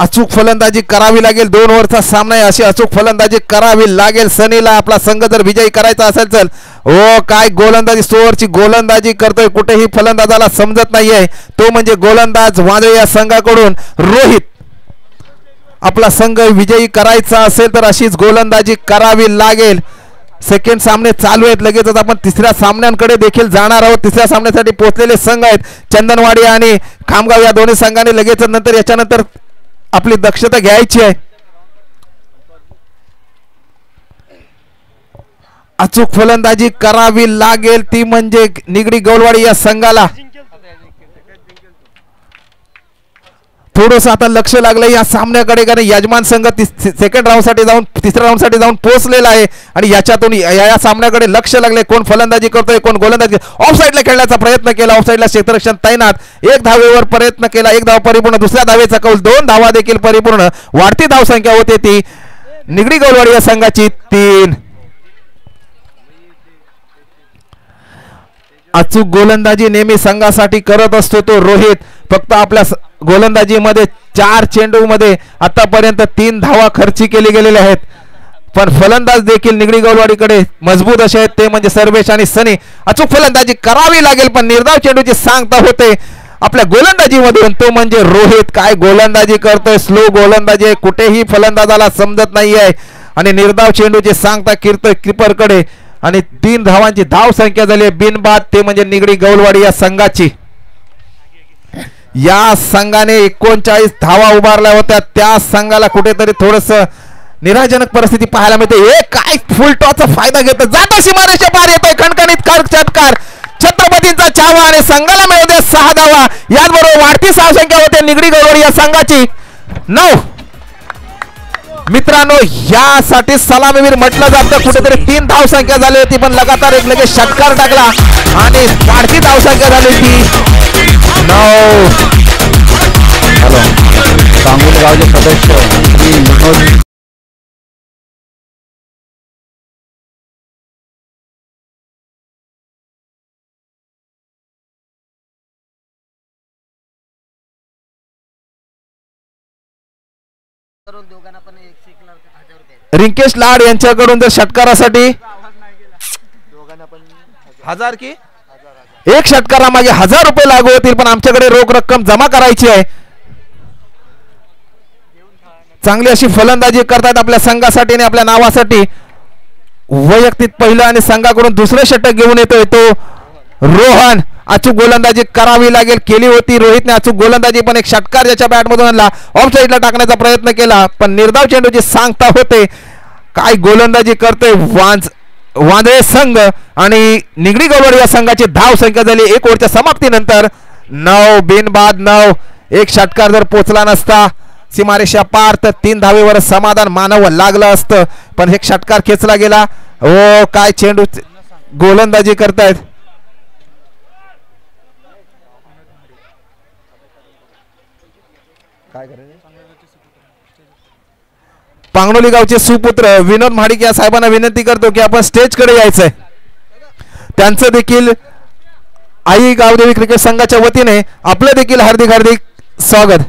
अचूक फलंदाजी करावी लागेल. 2 ओव्हरचा सामना आहे, अशी अचूक फलंदाजी करावी लागेल सनीला आपला संघ जर विजयी करायचा असेल तर. ओ काय गोलंदाजी, 100 ओव्हरची गोलंदाजी करतोय, कुठेही फलंदाजाला समजत नाहीये. तो म्हणजे गोलंदाज वांद्रे या संघाकडून रोहित. आपला संघ विजयी करायचा असेल तर अशीच गोलंदाजी करावी लागेल. सेकंड सामने चालू आहेत, लगेचच आपण तिसऱ्या सामन्यांकडे देखील जाणार आहोत. तिसऱ्या सामन्यासाठी पोहोचलेले संघ आहेत चंदनवाडी आणि खामगाव. या दोन्ही संघांनी लगेच नंतर याच्यानंतर आपली दक्षता घ्यायची आहे. अचूक फलंदाजी करावी लागेल, ती म्हणजे निगडी गौलवाडी या संघाला. थोडंसं आता लक्ष लागलं या सामन्याकडे, कारण यजमान संघ सेकंड राऊंड साठी जाऊन तिसऱ्या राऊंड साठी जाऊन पोहोचलेला आहे आणि याच्यातून या सामन्याकडे लक्ष लागले. कोण फलंदाजी करतोय, कोण गोलंदाजी. ऑफ साईडला खेळण्याचा प्रयत्न केला, ऑफ साईडला क्षेत्ररक्षण तैनात. 1 धावेवर प्रयत्न केला, 1 धाव परिपूर्ण. दुसऱ्या धावेचा कौल, 2 धावा देखील परिपूर्ण. वाढती धावसंख्या होते ती निगडी गौलवाडी या संघाची 3. अचूक गोलंदाजी नेहमी संघासाठी करत असतो तो रोहित. फक्त आपल्या गोलंदाजीमध्ये 4 चेंडूमध्ये आतापर्यंत 3 धावा खर्ची केली गेलेल्या आहेत. पण फलंदाज देखील निगडी गौलवाडीकडे मजबूत असे आहेत, ते म्हणजे सर्वेश आणि सनी. अचूक फलंदाजी करावी लागेल, पण निर्धाव चेंडूची सांगता होते आपल्या गोलंदाजीमधून, तो म्हणजे रोहित. काय गोलंदाजी करतोय, स्लो गोलंदाजी आहे, कुठेही फलंदाजाला समजत नाहीये आणि निर्धाव चेंडूची सांगता किरतोय कीपरकडे. आणि 3 धावांची धाव संख्या झाली बिनबाद, ते म्हणजे निगडी गौलवाडी या संघाची. या संघाने 39 धावा उभारल्या होत्या. त्या संघाला कुठेतरी थोडस निराशजनक परिस्थिती पाहायला मिळते. काय फुलटॉचा फायदा घेतो, जातो सीमारेषा पार येतोय खणखणीत षटकार. छत्रपतींचा छावा आणि संघाला मिळवते 6 धावा. याचबरोबर वाढती धावसंख्या होते निगडी गौलवाडी या संघाची 9. मित्रांनो, यासाठी सलामीवीर म्हटलं जातं. कुठेतरी 3 धावसंख्या झाली होती, पण लगातार एक लगेच षटकार टाकला आणि वाढती धावसंख्या झाली ती 9. सांगोली गावचे सदस्य रिंकेश लाड यांच्याकडून जर षटकारासाठी 1000 की 1 षटकारामागे 1000 रुपये लागू होतील, पण आमच्याकडे रोख रक्कम जमा करायची आहे. चांगली अशी फलंदाजी करतात आपल्या संघासाठी आणि आपल्या नावासाठी. वैयक्तिक पहिलं आणि संघाकडून दुसरं षटक घेऊन येतोय तो रोहन. अचूक गोलंदाजी करावी लागेल, केली होती रोहितने अचूक गोलंदाजी, पण एक षटकार ज्याच्या बॅटमधून आणला, ऑफ साईडला टाकण्याचा प्रयत्न केला, पण निर्धाव चेंडूची सांगता होते. काय गोलंदाजी करतोय वांद्रे संघ आणि निगडी गौलवाडी या संघाची धाव संख्या झाली 1 ओव्हरच्या समाप्तीनंतर 9 बिनबाद 9. एक षटकार जर पोचला नसता सीमारेषा पार तर 3 धावेवर समाधान मानावं लागलं असतं, पण एक षटकार खेचला गेला. ओ काय चेंडू गोलंदाजी करतायत. पांगणोली गावचे सुपुत्र विनोद महाडिक या साहेबांना विनंती करतो की आपण स्टेजकडे यायचंय. त्यांचं देखील आई गावदेवी क्रिकेट संघाच्या वतीने आपलं देखील हार्दिक हार्दिक स्वागत.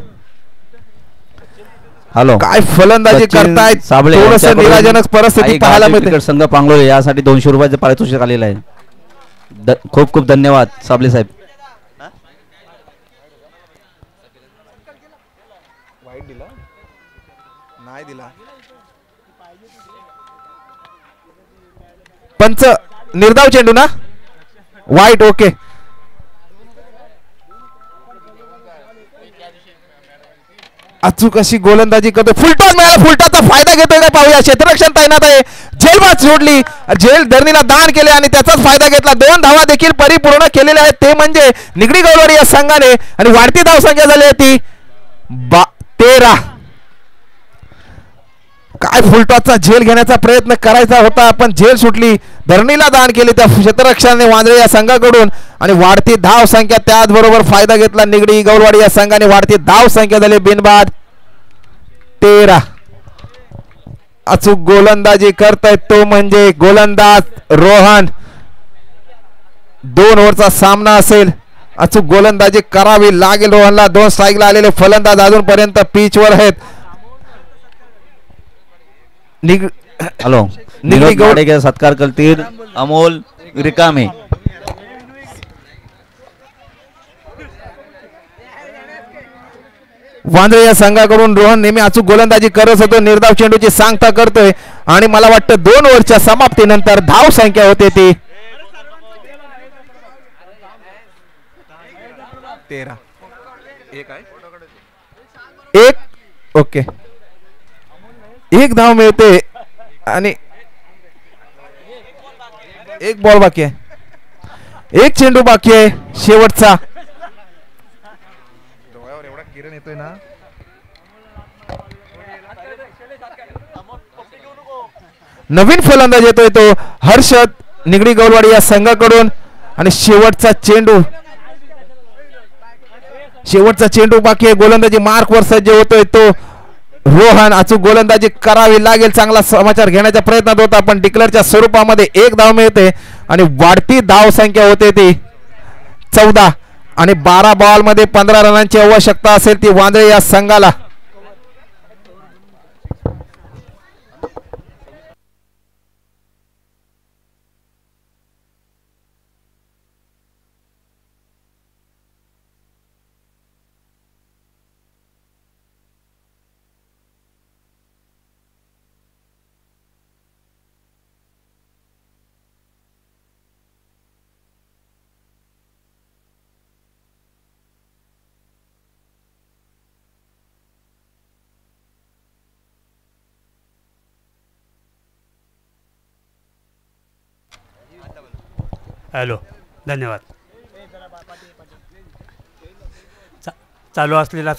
हॅलो, काय फलंदाजी करतायत, थोडंसं निराशजनक परिस्थिती पाहायला मिळते. क्रिकेट संघ पांगलोली यासाठी 200 रुपयाचे पारितोषिक आलेलं आहे. खूप खूप धन्यवाद साबळे साहेब. नाही दिला पंच. निर्धाव चेंडू ना, वाईट. ओके, अचूक अशी गोलंदाजी करतो. फुलटॉस मिळाला, फुलटॉसचा फायदा घेतोय का पाहूया. क्षेत्ररक्षण तैनात आहे, झेलबाद सोडली, झेल धरणीला दान केले आणि त्याचाच फायदा घेतला. 2 धावा देखील परिपूर्ण केलेल्या आहेत, ते म्हणजे निगडी गौलवाडी या संघाने. आणि वाढती धावसंख्या झाली होती 13. काय फुलटॉसचा झेल घेण्याचा प्रयत्न करायचा होता, पण झेल सुटली, धरणीला दान केले त्या क्षेत्ररक्षणाने वांद्रे या संघाकडून. आणि वाढती धाव संख्या, त्याचबरोबर फायदा घेतला निगडी गौलवाडी या संघाने. वाढती धाव संख्या झाली बिनबाद 13. अचूक गोलंदाजी करतायत तो म्हणजे गोलंदाज रोहन. 2 ओव्हरचा सामना असेल अचूक गोलंदाजी करावी लागेल रोहनला. 2 स्ट्राईकला आलेले फलंदाज अजूनपर्यंत पिचवर आहेत. हॅलो निगडी गौड सत्कार करतील अमोल रिकामे. वांद्रे या संघाकडून रोहन नेहमी अचूक गोलंदाजी करत होतो. निर्धाव चेंडूची सांगता करतोय आणि मला वाटतं 2 ओव्हरच्या समाप्तीनंतर धाव संख्या होते ती 13. 1. ओके 1 धाव मिळते आणि 1 बॉल बाकी आहे. 1 चेंडू बाकी आहे शेवटचा. येतोय ना नवीन फलंदाज येतोय तो हर्षद निगडी गौलवाडी या संघाकडून आणि शेवटचा चेंडू बाकी आहे. गोलंदाजी मार्कवर सज्ज होतोय तो रोहन. अचूक गोलंदाजी करावी लागेल. चांगला समाचार घेण्याच्या प्रयत्नात होता पण डिक्लेअरच्या स्वरूपामध्ये 1 धाव मिळते आणि वाढती धाव संख्या होते ती 14 आणि 12 बॉल मध्ये 15 रनांची आवश्यकता असेल ती वांद्रे या संघाला. हॅलो धन्यवाद. चालू असलेला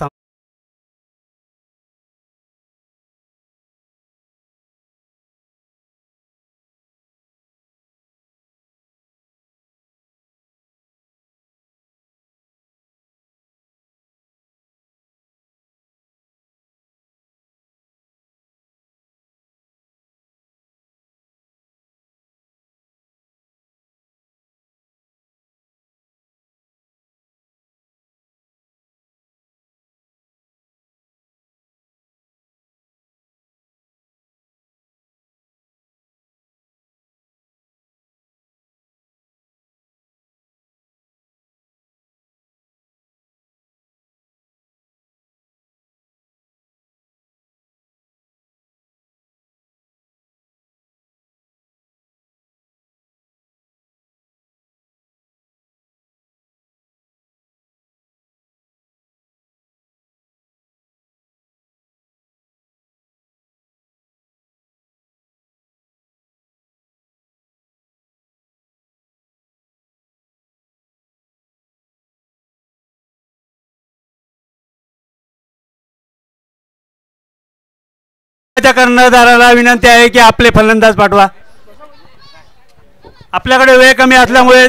कर्णधाराला विनंती आहे की आपले फलंदाज पाठवा. आपल्याकडे वेळ कमी असल्यामुळे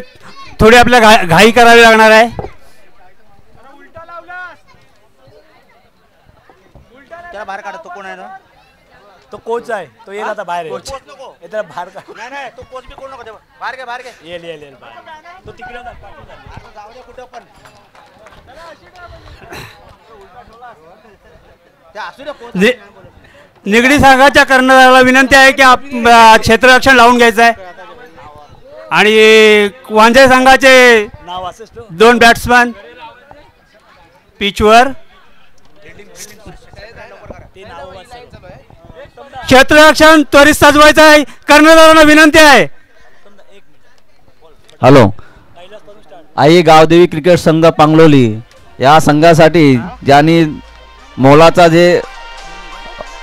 थोडी आपल्या घाई करावी लागणार आहे. त्याला बाहेर काढ. तो कोण आहे ना? तो कोच आहे. तो येईल आता बाहेर. कोच नको. इथे बाहेर का? नाही तो कोच बी कोण नको. बाहेर घे बाहेर घे. येईल बाहेर. तो तिकडे जाऊ दे कुठं पण. ते असू दे कोच. निगडी संघाच्या कर्णधाराला विनंती आहे की क्षेत्ररक्षण लावून घ्यायचं आहे आणि वांद्रे संघाचे 2 बॅट्समन पिचवर. क्षेत्ररक्षण त्वरित सजवायचं आहे. कर्णधारांना विनंती आहे. हॅलो आई गावदेवी क्रिकेट संघ पांगलोली या संघासाठी ज्यांनी मोलाचा जे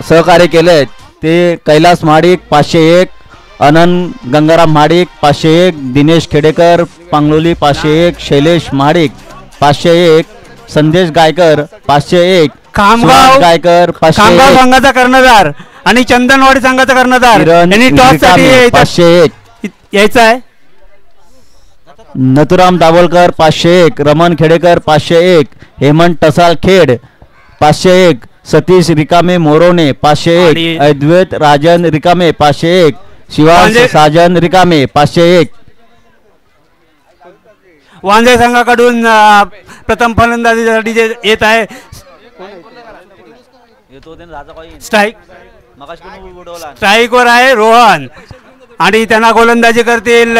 सहकार्य केले ते कैलास माडिक 501, अनंत गंगाराम माडिक 501, दिनेश खेडेकर पांगलोली 501, शैलेश माडिक 501, संदेश गायकर 501, खामगाव गायकर 501, संघाचा कर्णधार आणि चंदनवाडी संघाचा कर्णधार यांनी टॉस साठी 501 यायचं आहे. नथुराम दाभोलकर 501, रमण खेडेकर 501, हेमंत टसाल खेड 501, सतीश रिकामे मोरोने 501, अद्वैत राजन रिकामे 501, शिवाज साजन रिकामे 501. वांजे संघाकडून प्रथम फलंदाजीसाठी जे येत आहे स्ट्राईक स्ट्राईकवर आहे रोहन आणि त्यांना गोलंदाजी करतील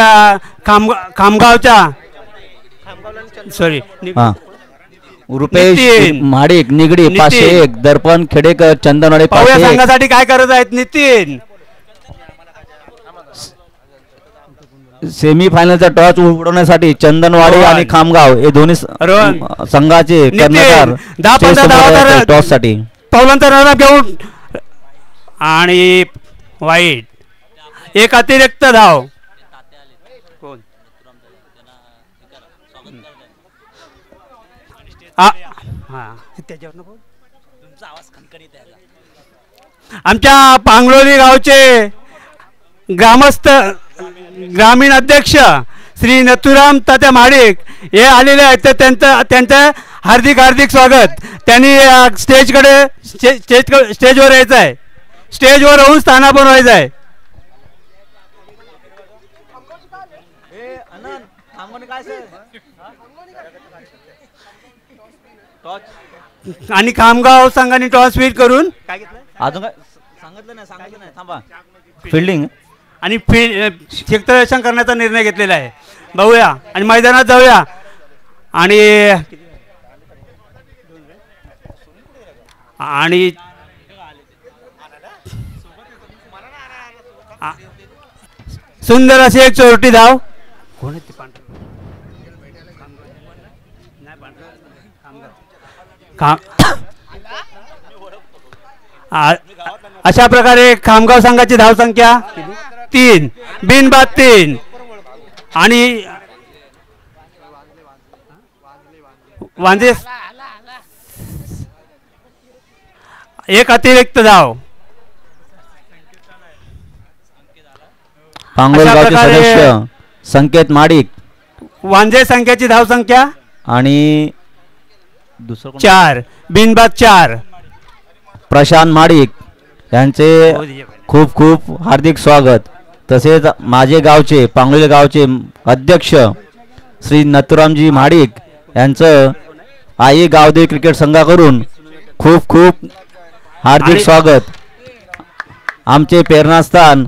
खामगावच्या सॉरी रुपेश नितीन. महाडिक निगडी नितीन. 501 दर्पण खेडेकर चंदनवाडे पाहूया 501 संघासाठी काय करत आहेत नितीन. सेमी फायनलचा टॉस उडवण्यासाठी चंदनवाडी रोहन. आणि खामगाव हे दोन्ही रोहन. संघाचे नितीन. कर्णधार 10-15 धावा टॉस साठी पावलांचा रनअप घेऊन आणि वाईट एक अतिरिक्त धाव कोण आमच्या पांगलोली गावचे ग्रामस्थ ग्रामीण अध्यक्ष श्री नथुराम तात्या महाडिक हे आलेले आहेत तर त्यांचं हार्दिक हार्दिक स्वागत. त्यांनी स्टेजवर यायचं आहे. स्टेजवर होऊन स्थानापन्न व्हायचं आहे. आणि खामगाव संघाने टॉस स्वीट करून अजून काय सांगितलं नाही थांबा फिल्डिंग आणि क्षेत्ररक्षण करण्याचा निर्णय घेतलेला आहे. बघूया आणि मैदानात जाऊया आणि आणि सुंदर अशी एक चोरटी धाव कोण अशा प्रकारे खामगाव संघाची धावसंख्या 3 बिनबाद 3 आणि वांजे एक अतिरिक्त धाव. पांगोलगावचे सदस्य संकेत माडिक वांजे संख्याची धावसंख्या आणि दुसरं कोण? 4 बिनबाद 4. प्रशांत माडिक यांचे खूप खूप हार्दिक स्वागत. तसेच माझे गावचे पांगोली गावचे अध्यक्ष श्री नथुरामजी महाडिक यांचं आई गावदेवी क्रिकेट संघाकडून खूप खूप हार्दिक स्वागत. आमचे प्रेरणास्थान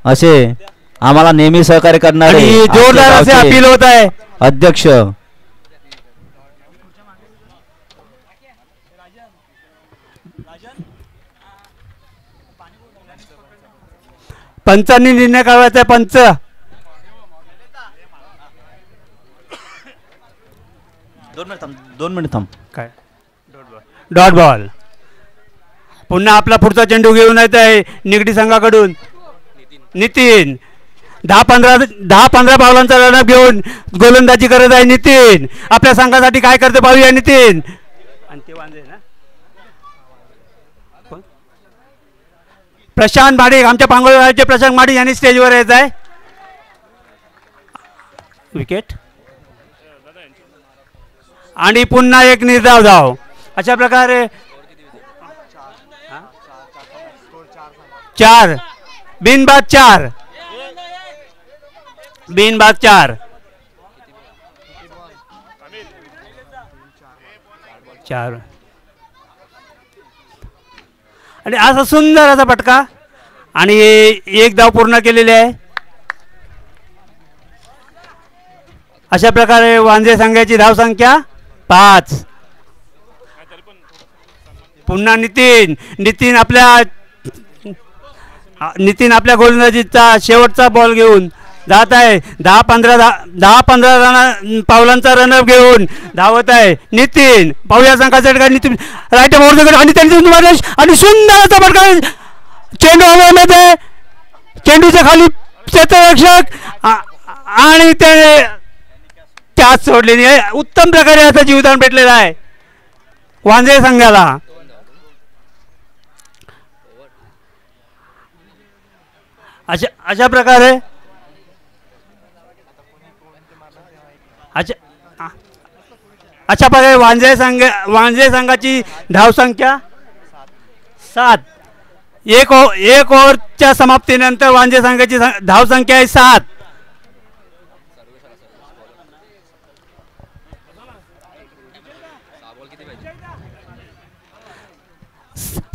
असे आम्हाला नेहमी सहकार्य करणारे जोरदार असे अपील होत आहे अध्यक्ष पंचांनी निर्णय करायचा आहे. पंच 2 मिनिट थांब काय डॉट बॉल. पुन्हा आपला पुढचा चेंडू घेऊन येत आहे निगडी संघाकडून नितीन. 10-15 पावलांचा रनअप घेऊन गोलंदाजी करत आहे नितीन. आपल्या संघासाठी काय करते पाहूया नितीन. आणि ते वांजे ना प्रशांत माडिक आमच्या पांगोळचे प्रशांत माडिक यांनी स्टेजवर यायचं आहे. विकेट आणि पुन्हा एक निर्धाव धाव. अशा प्रकारे 4 बिनबाद 4 बिनबाद 4 4 आणि असा सुंदर असा फटका आणि एक धाव पूर्ण केलेली आहे. अशा प्रकारे वांजे संघाची धावसंख्या 5. पुन्हा नितीन आपल्या गोलंदाजीचा शेवटचा बॉल घेऊन जात आहे. 10-15 पावलांचा रनअप घेऊन धावत आहे नितीन. पाहूया संघाचा नितीन राईट आणि त्यांनी आणि सुंदर असा फटका. चेंडू हवेमध्ये चेंडूच्या खाली क्षेत्ररक्षक आणि ते कॅच सोडलेली आहे. उत्तम प्रकारे असं जीवदान भेटलेलं आहे वांजे संघाला. अशा प्रकारे वांजे संघाची धावसंख्या 7. एक ओव्हरच्या समाप्तीनंतर वांजे संघाची धावसंख्या आहे 7.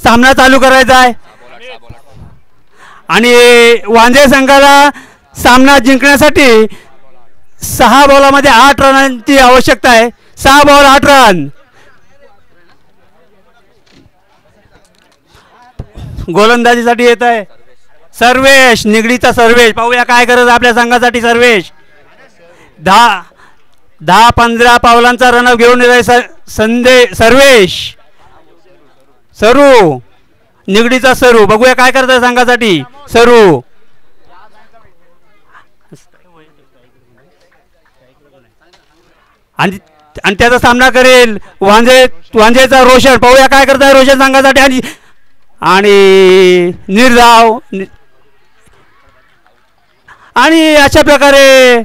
सामना चालू करायचा आहे आणि वांजे संघाला सामना जिंकण्यासाठी 6 बॉलामध्ये 8 रनांची आवश्यकता आहे. 6 बॉल 8 रन. गोलंदाजीसाठी येत आहे सर्वेश, निगडीचा सर्वेश. पाहूया काय करत आपल्या संघासाठी सर्वेश. 10-15 पावलांचा रनअप घेऊन येत आहे सर्वेश. सरू, निगडीचा सरू. बघूया काय करत आहे संघासाठी सरू. आणि त्याचा सामना करेल वांजेचा रोशन. पाहूया काय करत आहे रोशन संघासाठी. आणि निर्धाव. आणि अशा प्रकारे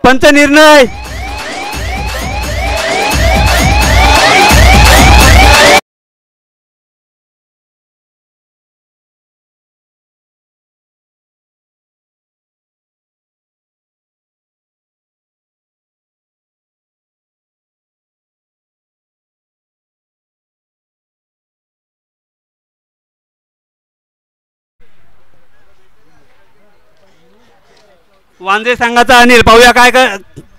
पंच निर्णय. वांजे संघाचा अनिल. पाहूया काय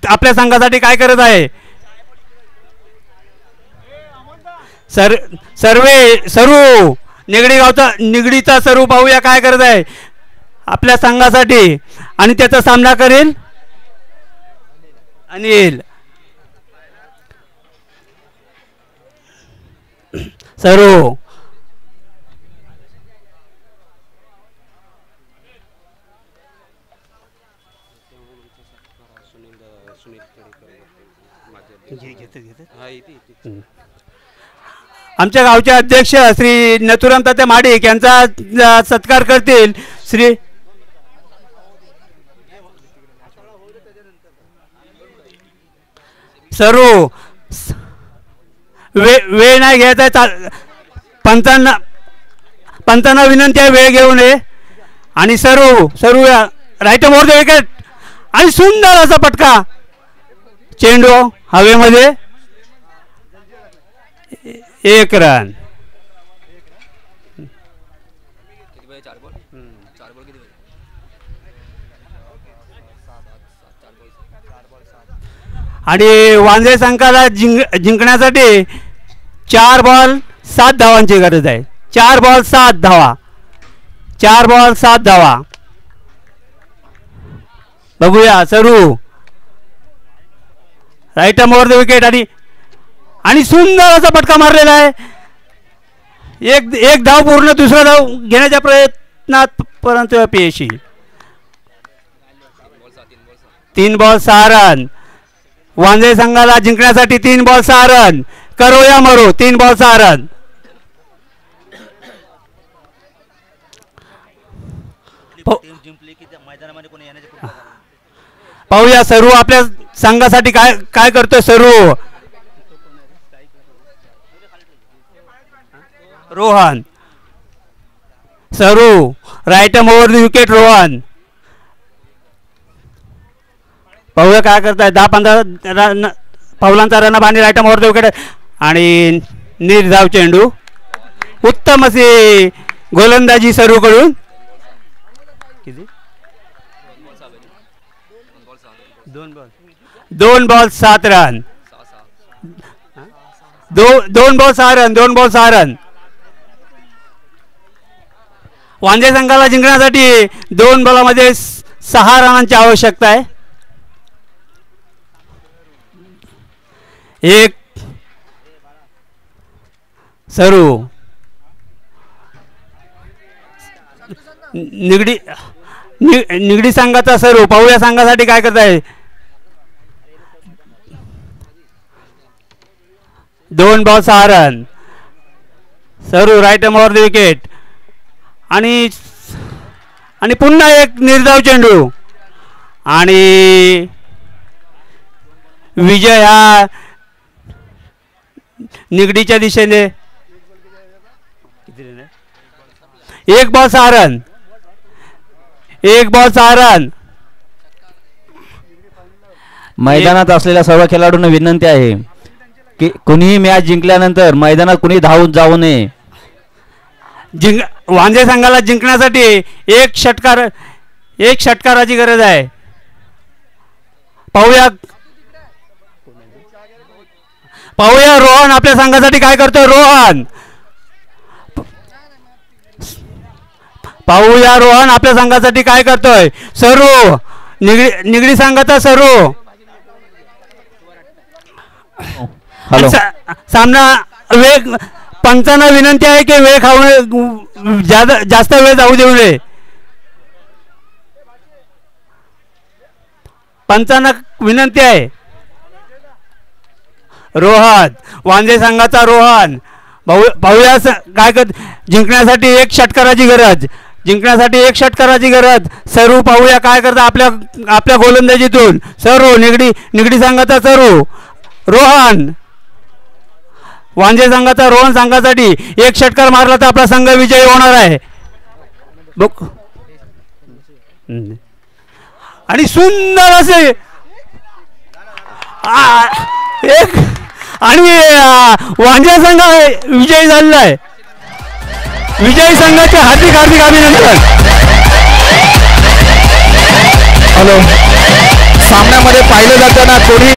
आपल्या संघासाठी काय करत आहे. सरू, निगडीचा सरू. पाहूया काय करत आहे आपल्या संघासाठी. आणि त्याचा सामना करेल अनिल. सरू, आमच्या गावचे अध्यक्ष श्री नथुराम तात्या माडिक यांचा सत्कार करतील श्री. सरू, वेळ नाही घ्यायचा. पंचांना विनंती आहे वेळ घेऊन ये. आणि सरू राईट मोर द विकेट. आणि सुंदर असा पटका. चेंडू हवेमध्ये 1 रन. आणि वांजे संघाला जिंकण्यासाठी 4 बॉल 7 धावांची गरज आहे. 4 बॉल 7 धावा. 4 बॉल 7 धावा. बघूया सरू राईट ओव्हर द विकेट. आणि सुंदर असा पटका मारलेला आहे. एक धाव पूर्ण, दुसरा धाव घेण्याच्या प्रयत्नात परंतु अपयशी. 3 बॉल 6 रन. वांजे संघाला जिंकण्यासाठी 3 बॉल 6 रन. करो या मरो. 3 बॉल 6 रन. पाहूया सरू आपल्या संघासाठी काय करतोय. Rohan. Saru right over the wicket. Rohan. पाहूया काय करताय. 10-15 पावलांचा रन आणि राईट ओव्हर द विकेट. आणि निर्धाव चेंडू. उत्तम अशी गोलंदाजी सरू कडून. 2 ball 7 run. 2 ball 6 run. 2 ball 6 run. Wanje संघाला जिंकण्यासाठी 2 बॉलामध्ये 6 रनांची आवश्यकता आहे. एक सरू निगडी संघाचा सरू. पाहूया संघासाठी काय करताय. 2 बॉल 6 रन. सरू राईट ओव्हर द विकेट. आणि पुन्हा एक निर्धाव चेंडू. आणि विजय हा निगडीच्या दिशेने. 1 बॉल 6 रन. 1 ball 6 run. मैदानात असलेल्या सर्व खेळाडूंना विनंती आहे की कुणीही मॅच जिंकल्यानंतर मैदानात कुणी धावून जाऊ नये. वांजे संघाला जिंकण्यासाठी एक षटकाराची गरज आहे. पाहूया रोहन आपल्या संघासाठी काय करतोय. पाहूया रोहन आपल्या संघासाठी काय करतोय. सरू निगडी संघाचा सरू हॅलो. सामना वेग पंचांना विनंती आहे की वेळ खाऊ जास्त वेळ जाऊ देऊ नये. पंचांना विनंती आहे. रोहन वांजे संघाचा रोहन पाहूया काय कर जिंकण्यासाठी एक षटकाराची गरज. सरू पाहूया काय करता आपल्या गोलंदाजीतून. सरू निगडी संघाचा सरू. रोहन वांजे संघाचा रोहन संघासाठी एक षटकार मारला तर आपला संघ विजयी होणार आहे. आणि सुंदर असे एक आणि वांजे संघ विजयी झालेला आहे. विजयी संघाचे हार्दिक अभिनंदन. हॅलो. सामन्यामध्ये पाहिलं जातं ना कोणी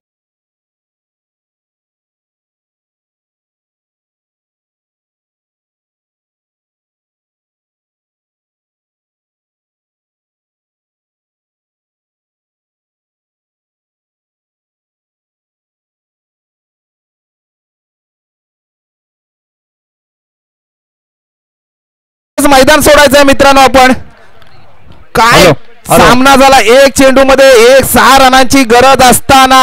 मैदान सोडायचंय मित्रांनो. आपण काय सामना झाला. एक चेंडू मध्ये 6 रनांची गरज असताना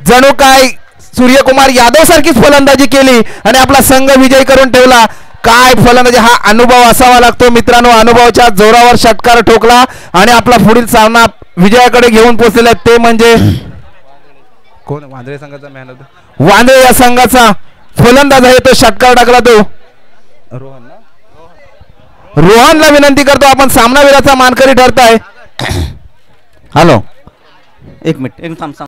जणू काय सूर्यकुमार यादव सारखीच फलंदाजी केली आणि आपला संघ विजयी करून ठेवला. काय फलंदाजी. हा अनुभव असावा लागतो मित्रांनो. अनुभवाच्या जोरावर षटकार ठोकला आणि आपला पुढील सामना विजयाकडे घेऊन पोहोचलेला ते म्हणजे कोण. वांद्रे संघाचा मॅन होता. वांद्रे या संघाचा फलंदाज आहे तो. षटकार टाकला तो रोहनला विनंती करतो आपण सामनावीराचा मानकरी ठरताय. हॅलो. एक मिनिट.